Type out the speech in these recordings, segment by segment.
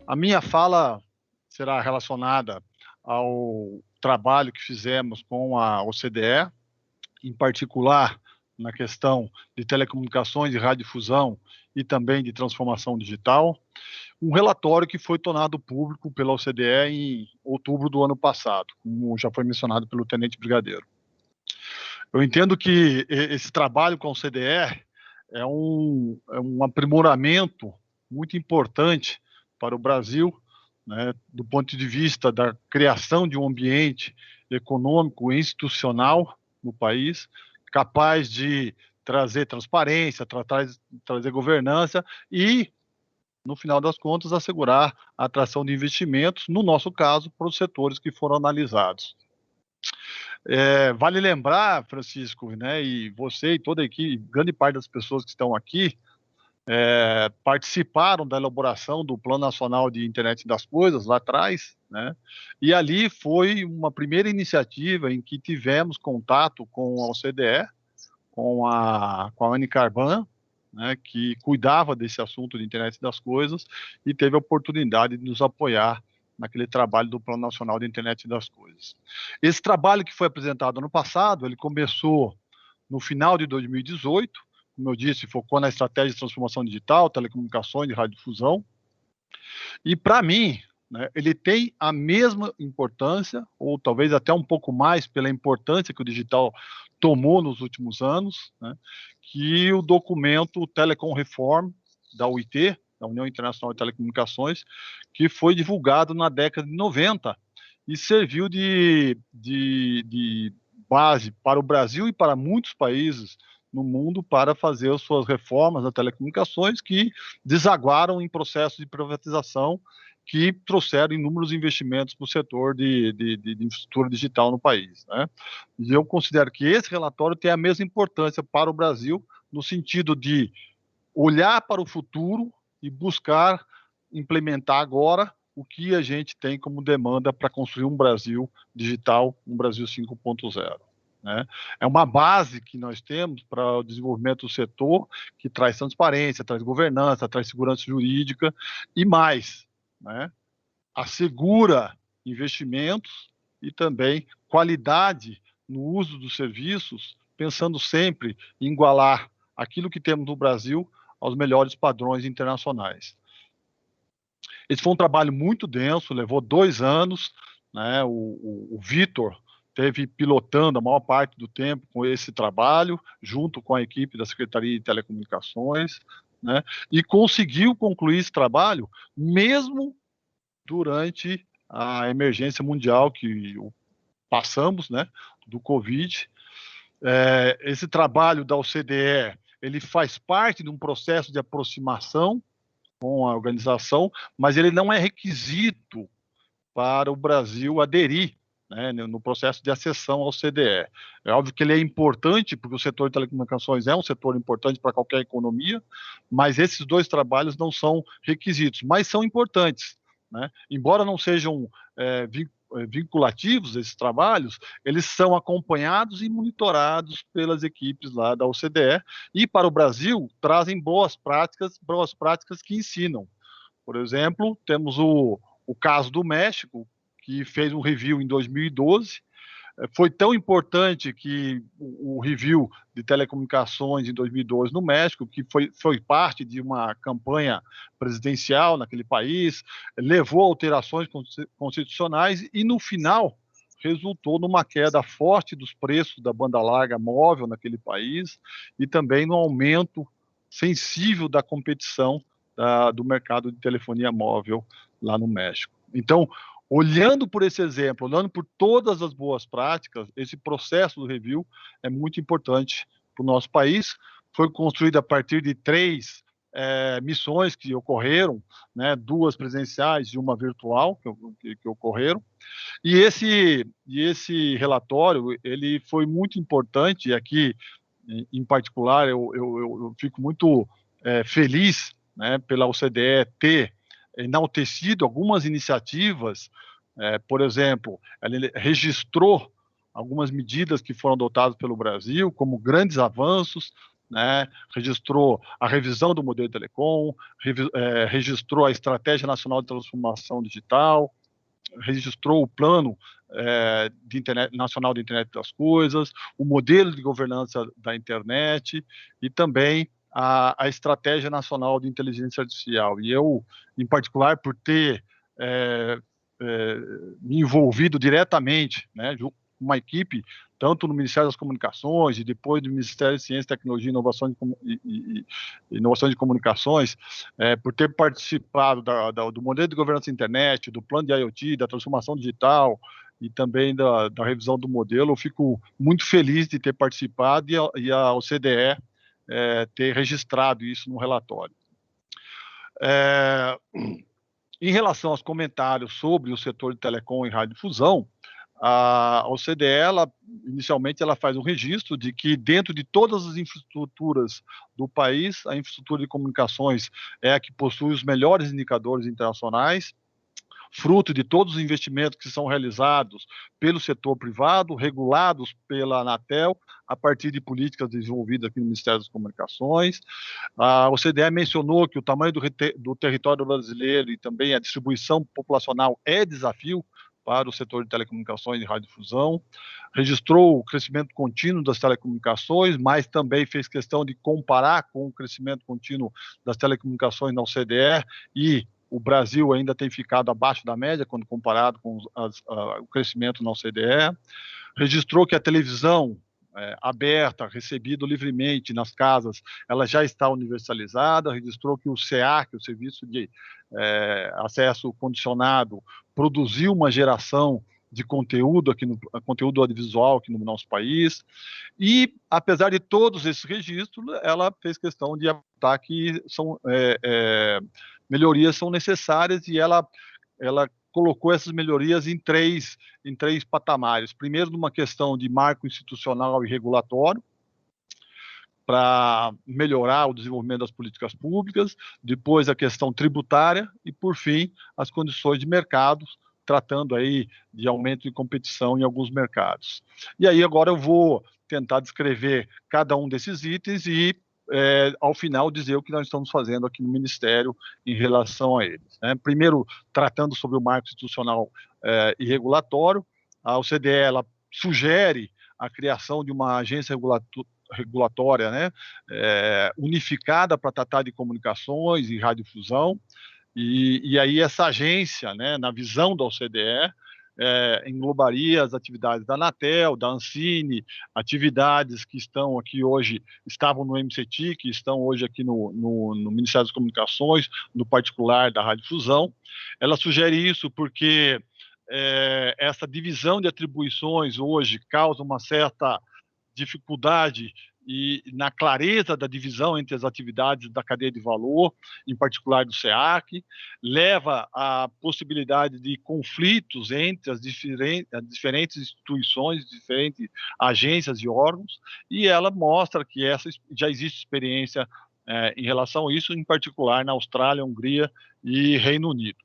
A minha fala será relacionada ao trabalho que fizemos com a OCDE, em particular na questão de telecomunicações e radiodifusão e também de transformação digital. Um relatório que foi tornado público pela OCDE em outubro do ano passado, como já foi mencionado pelo Tenente Brigadeiro. Eu entendo que esse trabalho com a OCDE é um aprimoramento muito importante para o Brasil, né, do ponto de vista da criação de um ambiente econômico e institucional no país, capaz de trazer transparência, trazer governança e, no final das contas, assegurar a atração de investimentos, no nosso caso, para os setores que foram analisados. Vale lembrar, Francisco, né, e você e toda a equipe, grande parte das pessoas que estão aqui, participaram da elaboração do Plano Nacional de Internet das Coisas lá atrás, né? E ali foi uma primeira iniciativa em que tivemos contato com a OCDE, com a Anne Carban, né, que cuidava desse assunto de Internet das Coisas e teve a oportunidade de nos apoiar naquele trabalho do Plano Nacional de Internet das Coisas. Esse trabalho que foi apresentado ano passado, ele começou no final de 2018, como eu disse, focou na estratégia de transformação digital, telecomunicações e radiodifusão. E, para mim, né, ele tem a mesma importância, ou talvez até um pouco mais pela importância que o digital tomou nos últimos anos, né, que o documento Telecom Reform, da UIT, da União Internacional de Telecomunicações, que foi divulgado na década de 90 e serviu de base para o Brasil e para muitos países no mundo para fazer as suas reformas das telecomunicações que desaguaram em processos de privatização que trouxeram inúmeros investimentos para o setor de infraestrutura digital no país, né? E eu considero que esse relatório tem a mesma importância para o Brasil, no sentido de olhar para o futuro e buscar implementar agora o que a gente tem como demanda para construir um Brasil digital, um Brasil 5.0. Né? É uma base que nós temos para o desenvolvimento do setor, que traz transparência, traz governança, traz segurança jurídica e mais, né? Assegura investimentos e também qualidade no uso dos serviços, pensando sempre em igualar aquilo que temos no Brasil aos melhores padrões internacionais. Esse foi um trabalho muito denso, levou 2 anos, né? O Vitor teve pilotando a maior parte do tempo com esse trabalho, junto com a equipe da Secretaria de Telecomunicações, né? E conseguiu concluir esse trabalho, mesmo durante a emergência mundial que passamos, né, do Covid. Esse trabalho da OCDE, ele faz parte de um processo de aproximação com a organização, mas ele não é requisito para o Brasil aderir, né, no processo de acessão ao CDE. É óbvio que ele é importante, porque o setor de telecomunicações é um setor importante para qualquer economia, mas esses 2 trabalhos não são requisitos, mas são importantes, né? Embora não sejam vinculativos esses trabalhos, eles são acompanhados e monitorados pelas equipes lá da OCDE e para o Brasil trazem boas práticas que ensinam. Por exemplo, temos o caso do México, que fez um review em 2012. Foi tão importante que o review de telecomunicações em 2012 no México, que foi parte de uma campanha presidencial naquele país, levou a alterações constitucionais e, no final, resultou numa queda forte dos preços da banda larga móvel naquele país e também no aumento sensível da competição do mercado de telefonia móvel lá no México. Então, olhando por esse exemplo, olhando por todas as boas práticas, esse processo do review é muito importante para o nosso país. Foi construído a partir de 3 missões que ocorreram, né, 2 presenciais e uma virtual que ocorreram. E esse relatório, ele foi muito importante, e aqui, em particular, eu fico muito feliz, né, pela OCDE ter enaltecido algumas iniciativas Por exemplo, ele registrou algumas medidas que foram adotadas pelo Brasil como grandes avanços, né? Registrou a revisão do modelo de telecom, registrou a Estratégia Nacional de Transformação Digital, registrou o Plano Nacional de Internet das Coisas, o modelo de governança da internet e também a Estratégia Nacional de Inteligência Artificial. E eu, em particular, por ter me envolvido diretamente, né, com uma equipe, tanto no Ministério das Comunicações e depois do Ministério de Ciência, Tecnologia e Inovação de Comunicações, por ter participado do modelo de governança da internet, do plano de IoT, da transformação digital e também da revisão do modelo, eu fico muito feliz de ter participado e a OCDE ter registrado isso no relatório. Em relação aos comentários sobre o setor de telecom e radiodifusão, a OCDE, inicialmente, ela faz um registro de que dentro de todas as infraestruturas do país, a infraestrutura de comunicações é a que possui os melhores indicadores internacionais, fruto de todos os investimentos que são realizados pelo setor privado, regulados pela Anatel, a partir de políticas desenvolvidas aqui no Ministério das Comunicações. A OCDE mencionou que o tamanho do território brasileiro e também a distribuição populacional é desafio para o setor de telecomunicações e radiodifusão, registrou o crescimento contínuo das telecomunicações, mas também fez questão de comparar com o crescimento contínuo das telecomunicações na OCDE e o Brasil ainda tem ficado abaixo da média quando comparado com o crescimento na OCDE, registrou que a televisão aberta, recebida livremente nas casas, ela já está universalizada, registrou que o SEAC, o Serviço de Acesso Condicionado, produziu uma geração de conteúdo conteúdo audiovisual aqui no nosso país, e apesar de todos esses registros, ela fez questão de apontar que melhorias são necessárias e ela colocou essas melhorias em três patamares. Primeiro, numa questão de marco institucional e regulatório, para melhorar o desenvolvimento das políticas públicas, depois a questão tributária e, por fim, as condições de mercado, tratando aí de aumento de competição em alguns mercados. E aí agora eu vou tentar descrever cada um desses itens e ao final dizer o que nós estamos fazendo aqui no Ministério em relação a eles. Né? Primeiro, tratando sobre o marco institucional e regulatório, a OCDE ela sugere a criação de uma agência regulatória, né, unificada para tratar de comunicações e radiodifusão, e aí essa agência, né, na visão da OCDE, englobaria as atividades da Anatel, da Ancine, atividades que estão aqui hoje, estavam no MCT, que estão hoje aqui no Ministério das Comunicações, no particular da radiodifusão. Ela sugere isso porque essa divisão de atribuições hoje causa uma certa dificuldade e na clareza da divisão entre as atividades da cadeia de valor, em particular do SEAC, leva à possibilidade de conflitos entre as diferentes instituições, diferentes agências e órgãos, e ela mostra que já existe experiência em relação a isso, em particular na Austrália, Hungria e Reino Unido.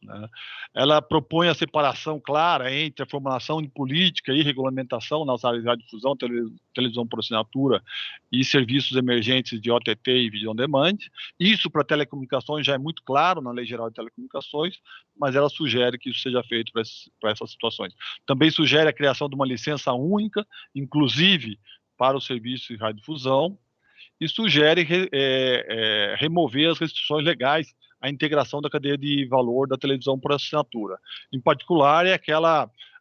Né? Ela propõe a separação clara entre a formulação de política e regulamentação nas áreas de radiodifusão, televisão por assinatura e serviços emergentes de OTT e video on demand. Isso para telecomunicações já é muito claro na Lei Geral de Telecomunicações, mas ela sugere que isso seja feito para essas situações. Também sugere a criação de uma licença única, inclusive para o serviço de radiodifusão, e sugere remover as restrições legais à integração da cadeia de valor da televisão por assinatura. Em particular,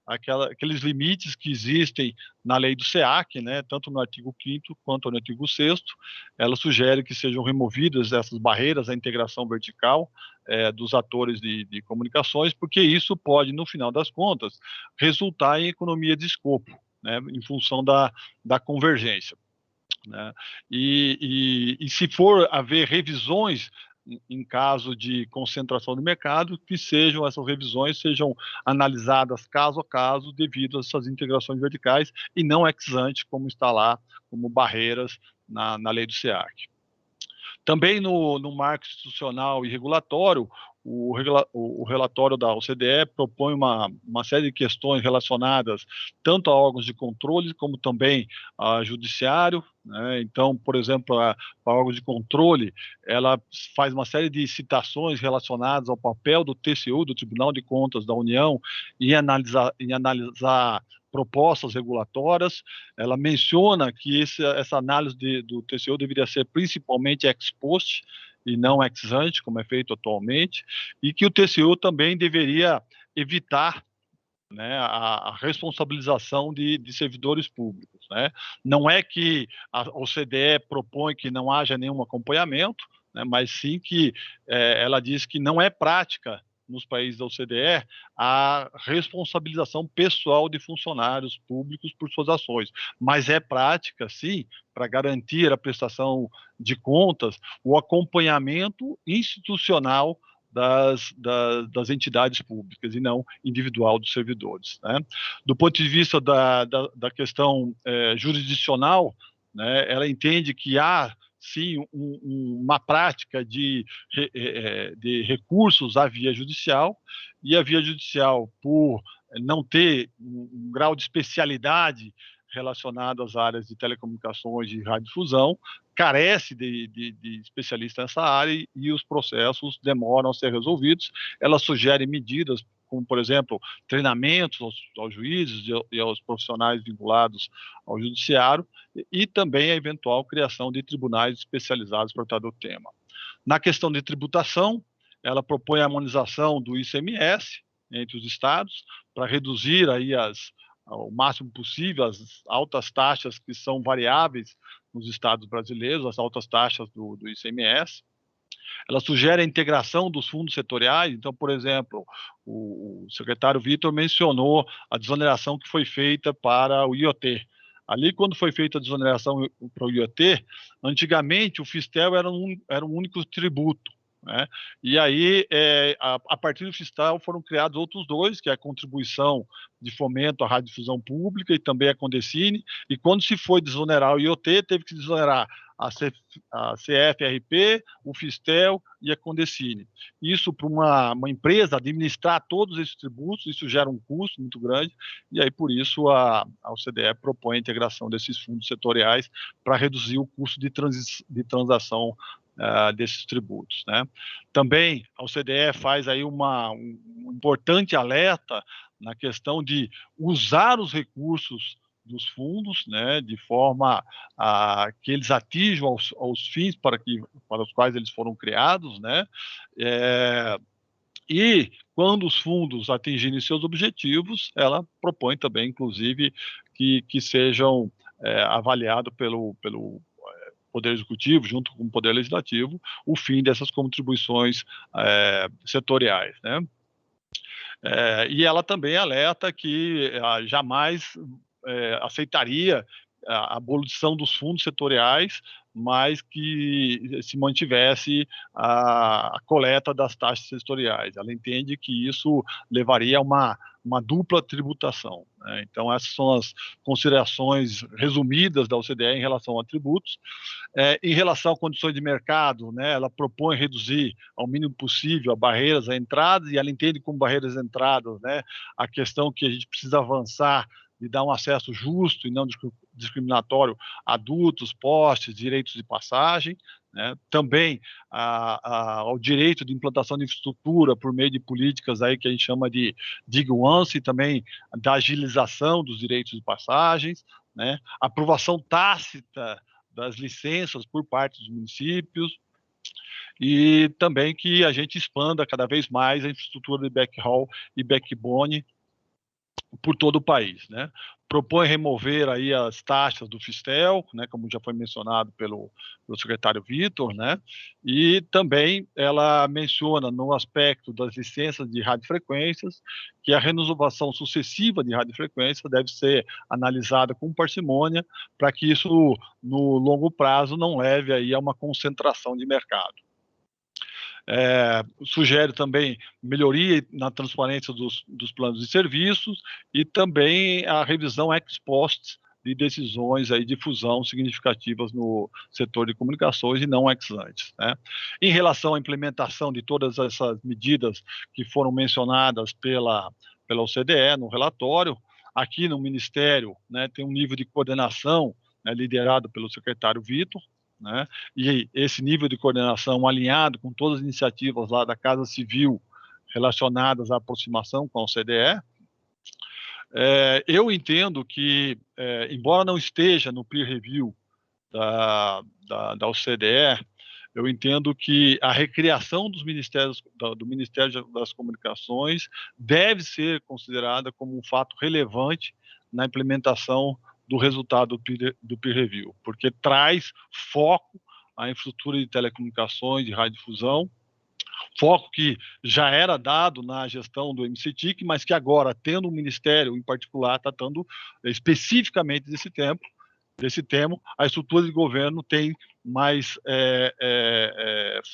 aqueles limites que existem na lei do SEAC, né, tanto no artigo 5º quanto no artigo 6º, ela sugere que sejam removidas essas barreiras à integração vertical dos atores de comunicações, porque isso pode, no final das contas, resultar em economia de escopo, né, em função da convergência. Né? E se for haver revisões em caso de concentração do mercado, que essas revisões sejam analisadas caso a caso devido a essas integrações verticais e não ex ante, como está lá, como barreiras na lei do SEAC. Também no marco institucional e regulatório, o relatório da OCDE propõe uma série de questões relacionadas tanto a órgãos de controle como também a judiciário, né? Então, por exemplo, a órgãos de controle, ela faz uma série de citações relacionadas ao papel do TCU, do Tribunal de Contas da União, em analisar propostas regulatórias. Ela menciona que essa análise do TCU deveria ser principalmente ex post e não ex ante, como é feito atualmente, e que o TCU também deveria evitar, né, a responsabilização de servidores públicos, né? Não é que a OCDE propõe que não haja nenhum acompanhamento, né, mas sim que ela diz que não é prática nos países da OCDE a responsabilização pessoal de funcionários públicos por suas ações, mas é prática, sim, para garantir a prestação de contas, o acompanhamento institucional das entidades públicas e não individual dos servidores, né? Do ponto de vista da questão jurisdicional, né, ela entende que há sim uma prática de recursos à via judicial, e a via judicial, por não ter um grau de especialidade relacionado às áreas de telecomunicações e radiodifusão, carece de especialistas nessa área e os processos demoram a ser resolvidos. Ela sugere medidas como, por exemplo, treinamentos aos juízes e aos profissionais vinculados ao judiciário, e também a eventual criação de tribunais especializados para tratar do tema. Na questão de tributação, ela propõe a harmonização do ICMS entre os estados para reduzir aí ao máximo possível as altas taxas que são variáveis nos estados brasileiros, as altas taxas do ICMS. Ela sugere a integração dos fundos setoriais. Então, por exemplo, o secretário Vitor mencionou a desoneração que foi feita para o IoT. Ali, quando foi feita a desoneração para o IoT, antigamente o Fistel era um único tributo, né? E aí, a partir do Fistel foram criados outros dois, que é a contribuição de fomento à radiodifusão pública e também a Condecine, e quando se foi desonerar o IoT, teve que desonerar a CFRP, o Fistel e a Condecine. Isso, para uma empresa administrar todos esses tributos, isso gera um custo muito grande, e aí por isso a OCDE propõe a integração desses fundos setoriais para reduzir o custo de transação desses tributos, né? Também a OCDE faz aí um importante alerta na questão de usar os recursos dos fundos, né, de forma que eles atinjam aos fins para os quais eles foram criados, né? E quando os fundos atingirem seus objetivos, ela propõe também, inclusive, que sejam avaliados pelo Poder Executivo, junto com o Poder Legislativo, o fim dessas contribuições setoriais, né? E ela também alerta que jamais aceitaria a abolição dos fundos setoriais, mas que se mantivesse a coleta das taxas setoriais. Ela entende que isso levaria a uma dupla tributação, né? Então, essas são as considerações resumidas da OCDE em relação a tributos. Em relação a condições de mercado, né, ela propõe reduzir ao mínimo possível as barreiras à entrada, e ela entende como barreiras à entrada, né, a questão que a gente precisa avançar de dar um acesso justo e não discriminatório a adultos, postes, direitos de passagem, né? Também ao direito de implantação de infraestrutura por meio de políticas aí que a gente chama de Dig Once, e também da agilização dos direitos de passagens, né? Aprovação tácita das licenças por parte dos municípios, e também que a gente expanda cada vez mais a infraestrutura de backhaul e backbone por todo o país, né? Propõe remover aí as taxas do Fistel, né, como já foi mencionado pelo secretário Vitor, né? E também ela menciona no aspecto das licenças de radiofrequências que a renovação sucessiva de radiofrequência deve ser analisada com parcimônia para que isso no longo prazo não leve aí a uma concentração de mercado. Sugere também melhoria na transparência dos planos de serviços e também a revisão ex post de decisões aí de fusão significativas no setor de comunicações e não ex ante, né? Em relação à implementação de todas essas medidas que foram mencionadas pela OCDE no relatório, aqui no Ministério, né, tem um nível de coordenação, né, liderado pelo secretário Vitor, né, e esse nível de coordenação alinhado com todas as iniciativas lá da Casa Civil relacionadas à aproximação com a OCDE. Eu entendo que, embora não esteja no peer review da OCDE, eu entendo que a recriação dos ministérios, do Ministério das Comunicações deve ser considerada como um fato relevante na implementação do resultado do peer review, porque traz foco à infraestrutura de telecomunicações, de radiodifusão, foco que já era dado na gestão do MCTIC, mas que agora, tendo o Ministério em particular tratando especificamente desse tema, a estrutura de governo tem mais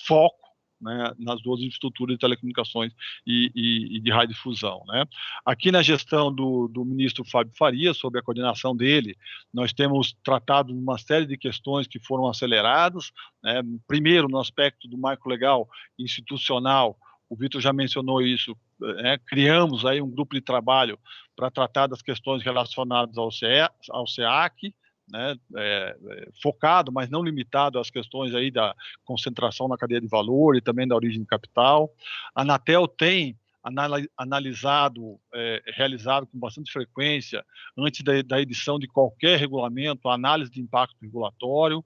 foco, né, nas duas infraestruturas de telecomunicações e de radiodifusão, né. Aqui na gestão do ministro Fábio Faria, sob a coordenação dele, nós temos tratado uma série de questões que foram aceleradas, né. Primeiro, no aspecto do marco legal institucional, o Vitor já mencionou isso, né, criamos aí um grupo de trabalho para tratar das questões relacionadas ao SEAC, né, focado, mas não limitado às questões aí da concentração na cadeia de valor e também da origem de capital. A Anatel tem analisado, realizado com bastante frequência, antes da edição de qualquer regulamento, a análise de impacto regulatório.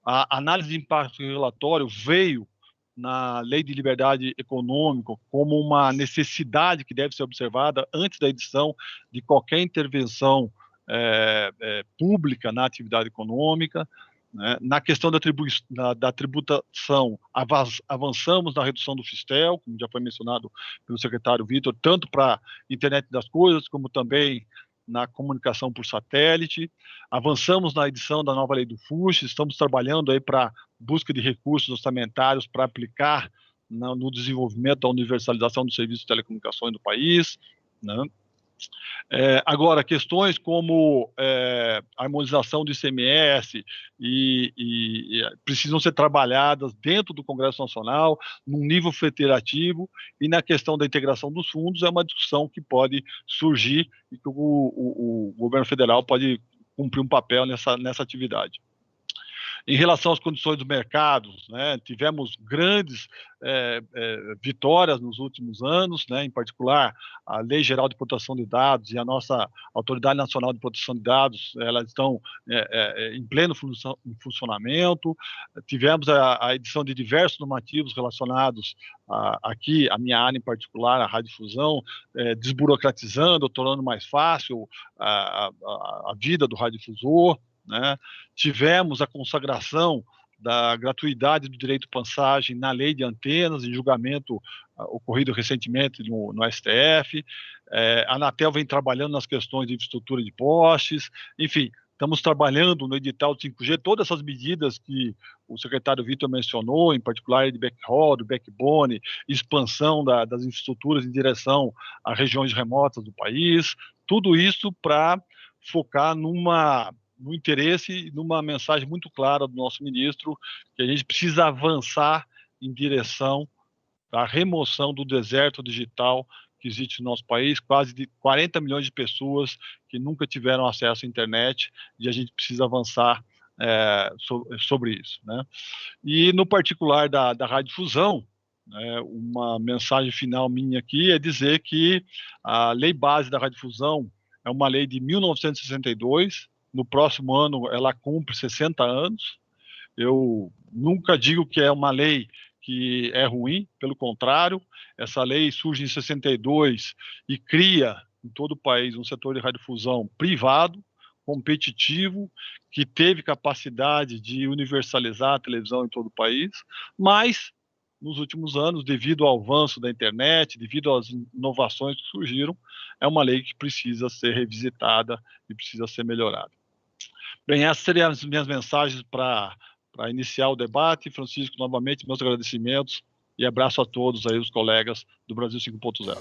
A análise de impacto regulatório veio na Lei de Liberdade Econômica como uma necessidade que deve ser observada antes da edição de qualquer intervenção pública na atividade econômica, né? Na questão da tributação, avançamos na redução do Fistel, como já foi mencionado pelo secretário Vitor, tanto para a internet das coisas, como também na comunicação por satélite. Avançamos na edição da nova lei do FUSH, estamos trabalhando aí para busca de recursos orçamentários para aplicar no desenvolvimento da universalização dos serviços de telecomunicações do país, né? Agora, questões como harmonização do ICMS precisam ser trabalhadas dentro do Congresso Nacional, num nível federativo, e na questão da integração dos fundos é uma discussão que pode surgir e que o governo federal pode cumprir um papel nessa atividade. Em relação às condições do mercado, né, tivemos grandes vitórias nos últimos anos, né, em particular a Lei Geral de Proteção de Dados e a nossa Autoridade Nacional de Proteção de Dados, elas estão em pleno funcionamento. Tivemos a edição de diversos normativos relacionados aqui, a minha área em particular, a radiodifusão, desburocratizando, tornando mais fácil a vida do radiodifusor, né? Tivemos a consagração da gratuidade do direito de passagem na lei de antenas, em julgamento ocorrido recentemente no STF. A Anatel vem trabalhando nas questões de infraestrutura de postes, enfim, estamos trabalhando no edital do 5G, todas essas medidas que o secretário Vitor mencionou, em particular de backhaul, do backbone, expansão das infraestruturas em direção a regiões remotas do país, tudo isso para focar no interesse e numa mensagem muito clara do nosso ministro, que a gente precisa avançar em direção à remoção do deserto digital que existe no nosso país, quase de 40 milhões de pessoas que nunca tiveram acesso à internet, e a gente precisa avançar sobre isso, né? E no particular da radiodifusão, uma mensagem final minha aqui é dizer que a lei base da radiodifusão é uma lei de 1962, no próximo ano ela cumpre 60 anos. Eu nunca digo que é uma lei que é ruim, pelo contrário, essa lei surge em 62 e cria em todo o país um setor de radiodifusão privado, competitivo, que teve capacidade de universalizar a televisão em todo o país, mas nos últimos anos, devido ao avanço da internet, devido às inovações que surgiram, é uma lei que precisa ser revisitada e precisa ser melhorada. Bem, essas seriam as minhas mensagens para iniciar o debate. Francisco, novamente, meus agradecimentos e abraço a todos aí, os colegas do Brasil 5.0.